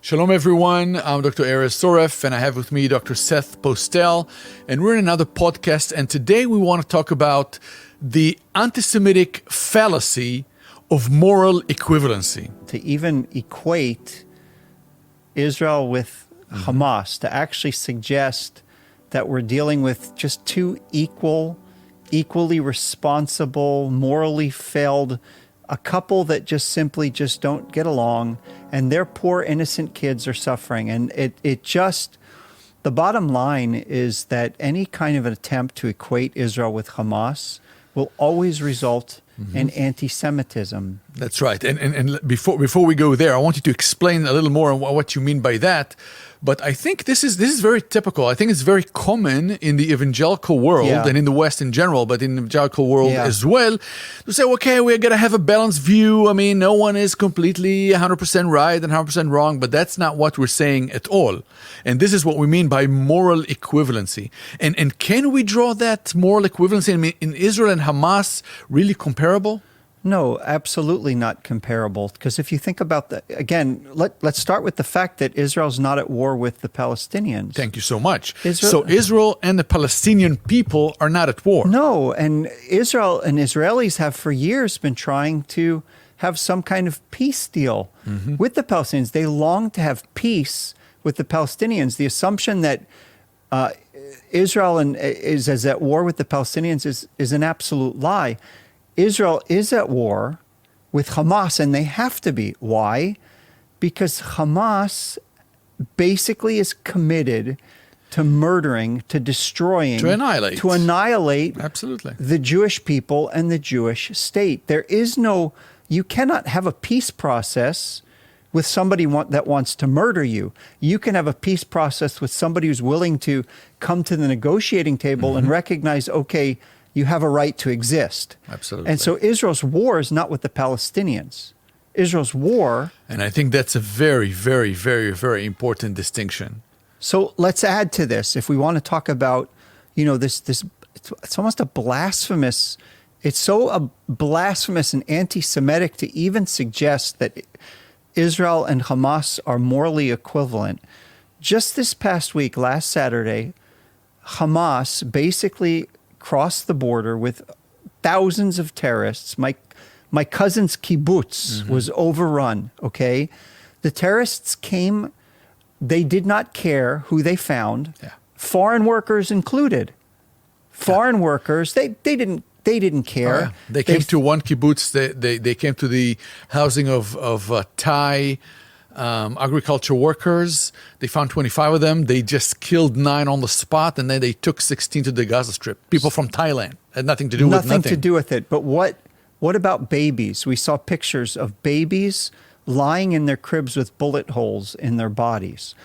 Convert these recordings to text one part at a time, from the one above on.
Shalom everyone, I'm Dr. Erez Soref and I have with me Dr. Seth Postel, and we're in another podcast, and today we want to talk about the anti-Semitic fallacy of moral equivalency. To even equate Israel with Hamas, to actually suggest that we're dealing with just two equally responsible, morally failed, a couple that just don't get along, and their poor innocent kids are suffering. And the bottom line is that any kind of an attempt to equate Israel with Hamas will always result in anti-Semitism. That's right. And before we go there, I want you to explain a little more on what you mean by that. But I think this is very typical. I think it's very common in the evangelical world and in the West in general, but in the evangelical world as well, to say, okay, we're going to have a balanced view. I mean, no one is completely 100% right and 100% wrong, but that's not what we're saying at all. And this is what we mean by moral equivalency. And can we draw that moral equivalency? I mean, in Israel and Hamas really comparable? No, absolutely not comparable. Because if you think about that, again, let's start with the fact that Israel's not at war with the Palestinians. Thank you so much. So Israel and the Palestinian people are not at war. No, and Israel and Israelis have for years been trying to have some kind of peace deal with the Palestinians. They long to have peace with the Palestinians. The assumption that Israel is at war with the Palestinians is an absolute lie. Israel is at war with Hamas, and they have to be. Why? Because Hamas basically is committed to murdering, to destroying, to annihilate absolutely the Jewish people and the Jewish state. You cannot have a peace process with somebody that wants to murder you. You can have a peace process with somebody who's willing to come to the negotiating table and recognize, okay, you have a right to exist. Absolutely. And so Israel's war is not with the Palestinians. Israel's war... And I think that's a very, very, very, very important distinction. So let's add to this. If we want to talk about, this it's almost a blasphemous... It's so blasphemous and anti-Semitic to even suggest that Israel and Hamas are morally equivalent. Just this past week, last Saturday, Hamas basically crossed the border with thousands of terrorists. My cousin's kibbutz was overrun, okay? The terrorists came, they did not care who they found, foreign workers included. Foreign workers, they didn't care. Oh, yeah. They came to one kibbutz, they came to the housing of Thai agriculture workers. They found 25 of them. They just killed 9 on the spot, and then they took 16 to the Gaza Strip. People from Thailand. Had nothing to do with nothing. Nothing to do with it. But what about babies? We saw pictures of babies lying in their cribs with bullet holes in their bodies.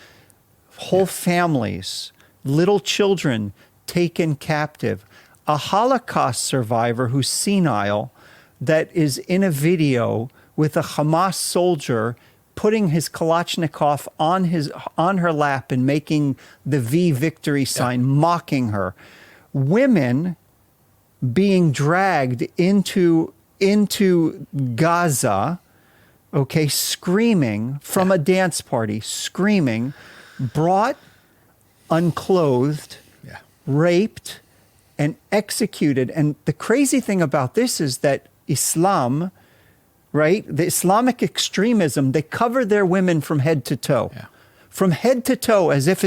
Whole families, little children taken captive. A Holocaust survivor who's senile that is in a video with a Hamas soldier putting his Kalashnikov on her lap and making the V victory sign, mocking her. Women being dragged into Gaza, okay, screaming from a dance party, screaming, brought unclothed, raped, and executed. And the crazy thing about this is that Islam, right? The Islamic extremism, they cover their women from head to toe. Yeah. From head to toe, as if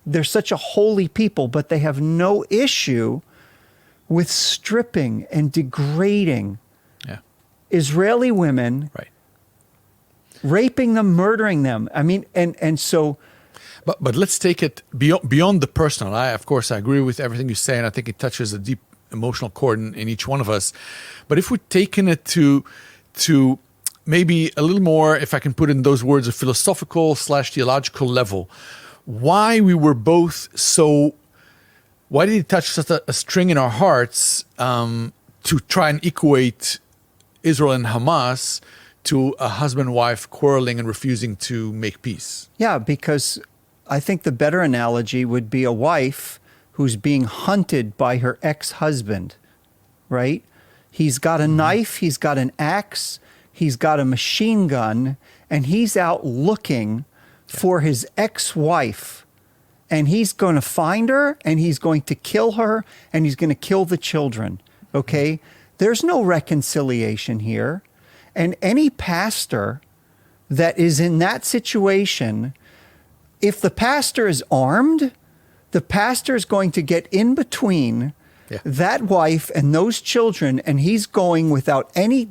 they're such a holy people, but they have no issue with stripping and degrading Israeli women, raping them, murdering them. I mean, and so... But let's take it beyond the personal. I agree with everything you say, and I think it touches a deep emotional chord in each one of us. But if we're taking it to maybe a little more, if I can put in those words, a philosophical/theological level, why we were both why did it touch such a string in our hearts to try and equate Israel and Hamas to a husband-wife quarreling and refusing to make peace? Yeah, because I think the better analogy would be a wife who's being hunted by her ex-husband, right? He's got a knife, he's got an axe, he's got a machine gun, and he's out looking for his ex-wife. And he's going to find her, and he's going to kill her, and he's going to kill the children. Okay? There's no reconciliation here. And any pastor that is in that situation, if the pastor is armed, the pastor is going to get in between that wife and those children, and he's going without any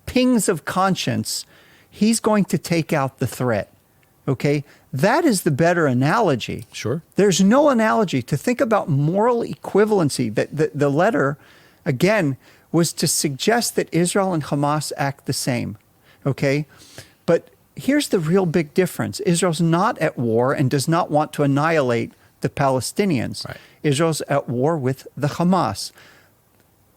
pings of conscience, he's going to take out the threat. Okay? That is the better analogy. Sure. There's no analogy. To think about moral equivalency, that the letter, again, was to suggest that Israel and Hamas act the same. Okay? But here's the real big difference. Israel's not at war and does not want to annihilate the Palestinians. Right. Israel's at war with the Hamas.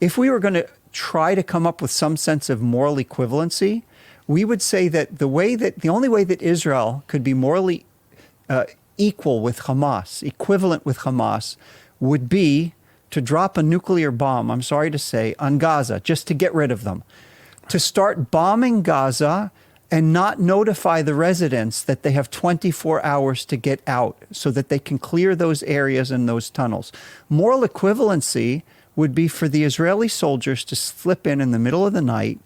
If we were going to try to come up with some sense of moral equivalency, we would say that the only way that Israel could be morally equal with Hamas, equivalent with Hamas, would be to drop a nuclear bomb, I'm sorry to say, on Gaza, just to get rid of them. To start bombing Gaza and not notify the residents that they have 24 hours to get out so that they can clear those areas and those tunnels. Moral equivalency would be for the Israeli soldiers to slip in the middle of the night,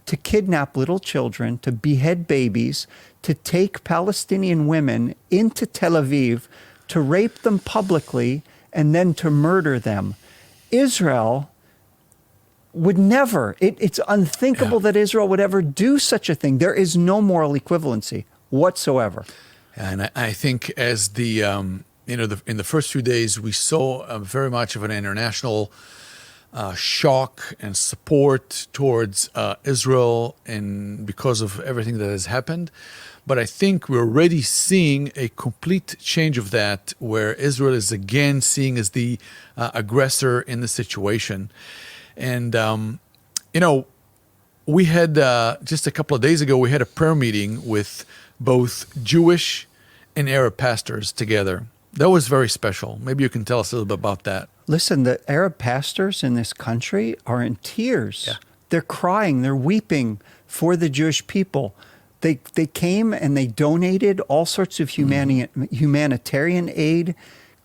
to kidnap little children, to behead babies, to take Palestinian women into Tel Aviv, to rape them publicly, and then to murder them. Israel would never, it's unthinkable that Israel would ever do such a thing. There is no moral equivalency whatsoever. And I think as in the first few days, we saw very much of an international shock and support towards Israel, and because of everything that has happened. But I think we're already seeing a complete change of that, where Israel is again seen as the aggressor in the situation. And, we had just a couple of days ago, we had a prayer meeting with both Jewish and Arab pastors together. That was very special. Maybe you can tell us a little bit about that. Listen, the Arab pastors in this country are in tears. Yeah. They're crying, they're weeping for the Jewish people. They came and they donated all sorts of humanitarian aid,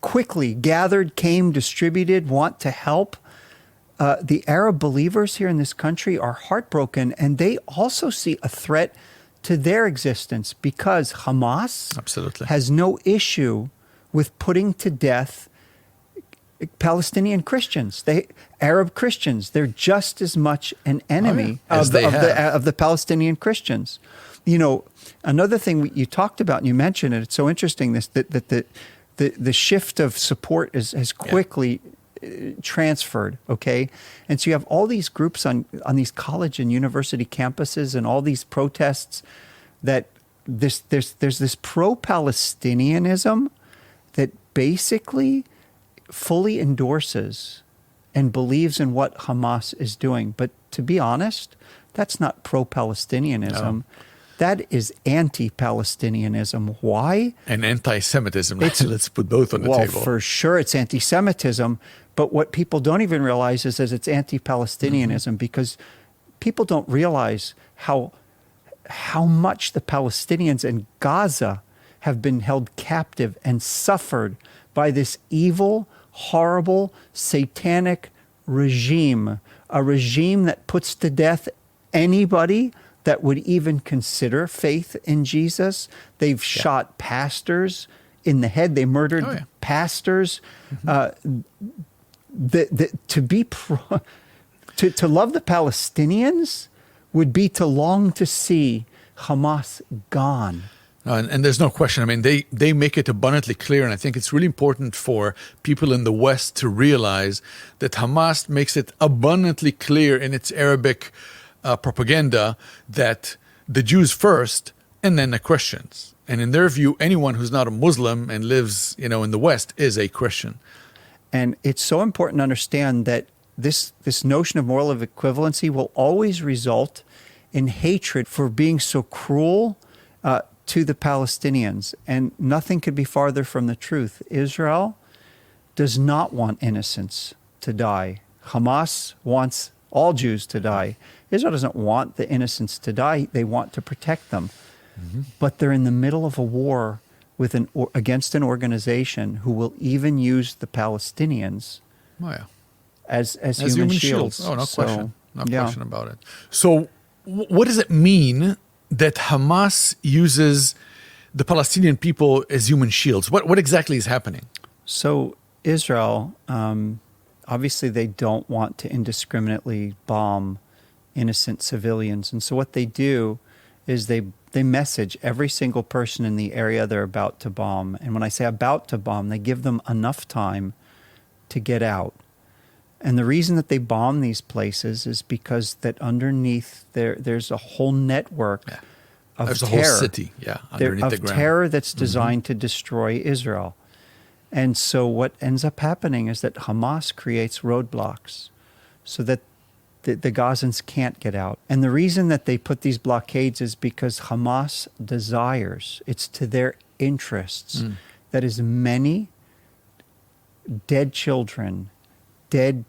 quickly gathered, came, distributed, want to help. The Arab believers here in this country are heartbroken, and they also see a threat to their existence because Hamas has no issue with putting to death Palestinian Christians, Arab Christians. They're just as much an enemy of the Palestinian Christians. You know, another thing you talked about, and you mentioned it, it's so interesting, that the shift of support has quickly transferred, okay? And so you have all these groups on these college and university campuses and all these protests that there's this pro-Palestinianism that basically fully endorses and believes in what Hamas is doing. But to be honest, that's not pro-Palestinianism. No. That is anti-Palestinianism. Why? And anti-Semitism. Let's put both on the table. Well, for sure it's anti-Semitism. But what people don't even realize is that it's anti-Palestinianism because people don't realize how much the Palestinians in Gaza have been held captive and suffered by this evil, horrible, satanic regime, a regime that puts to death anybody that would even consider faith in Jesus. They've shot pastors in the head. They murdered pastors. To love the Palestinians would be to long to see Hamas gone. And there's no question. I mean, they make it abundantly clear, and I think it's really important for people in the West to realize that Hamas makes it abundantly clear in its Arabic propaganda that the Jews first and then the Christians. And in their view, anyone who's not a Muslim and lives, in the West is a Christian. And it's so important to understand that this notion of moral equivalency will always result in hatred for being so cruel to the Palestinians. And nothing could be farther from the truth. Israel does not want innocents to die. Hamas wants all Jews to die. Israel doesn't want the innocents to die. They want to protect them. Mm-hmm. But they're in the middle of a war against an organization who will even use the Palestinians as human shields. Oh, no question. No question about it. So what does it mean that Hamas uses the Palestinian people as human shields? What exactly is happening? So Israel, obviously they don't want to indiscriminately bomb innocent civilians. And so what they do is they message every single person in the area they're about to bomb. And when I say about to bomb, they give them enough time to get out. And the reason that they bomb these places is because that underneath there's a whole network of there's terror. A whole city, underneath the ground. Terror that's designed to destroy Israel. And so what ends up happening is that Hamas creates roadblocks so that the Gazans can't get out. And the reason that they put these blockades is because Hamas desires, it's to their interests, that as many dead children, dead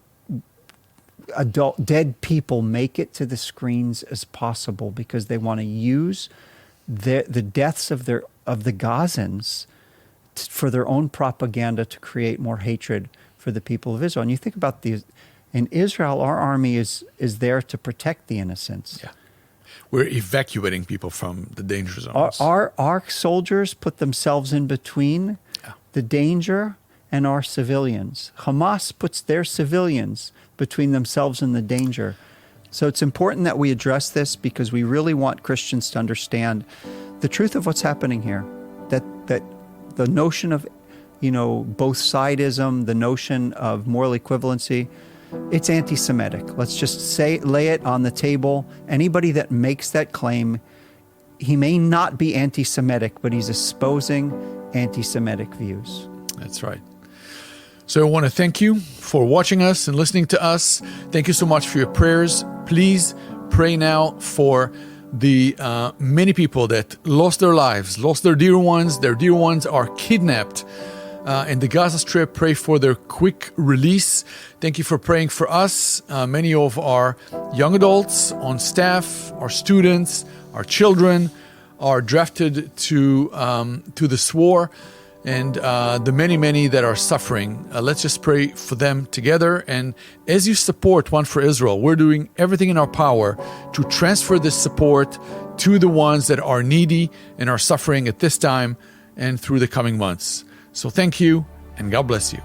people make it to the screens as possible, because they want to use the deaths of the Gazans for their own propaganda to create more hatred for the people of Israel. And you think about in Israel, our army is there to protect the innocents. Yeah. We're evacuating people from the danger zones. Our soldiers put themselves in between the danger and our civilians. Hamas puts their civilians between themselves and the danger. So it's important that we address this, because we really want Christians to understand the truth of what's happening here. That the notion of, both sidism, the notion of moral equivalency, it's anti-Semitic. Let's just lay it on the table. Anybody that makes that claim, he may not be anti-Semitic, but he's espousing anti-Semitic views. That's right. So I want to thank you for watching us and listening to us. Thank you so much for your prayers. Please pray now for the many people that lost their lives, lost their dear ones. Their dear ones are kidnapped in the Gaza Strip. Pray for their quick release. Thank you for praying for us. Many of our young adults on staff, our students, our children are drafted to this war, and the many that are suffering. Let's just pray for them together. And as you support One for Israel, we're doing everything in our power to transfer this support to the ones that are needy and are suffering at this time and through the coming months. So thank you, and God bless you.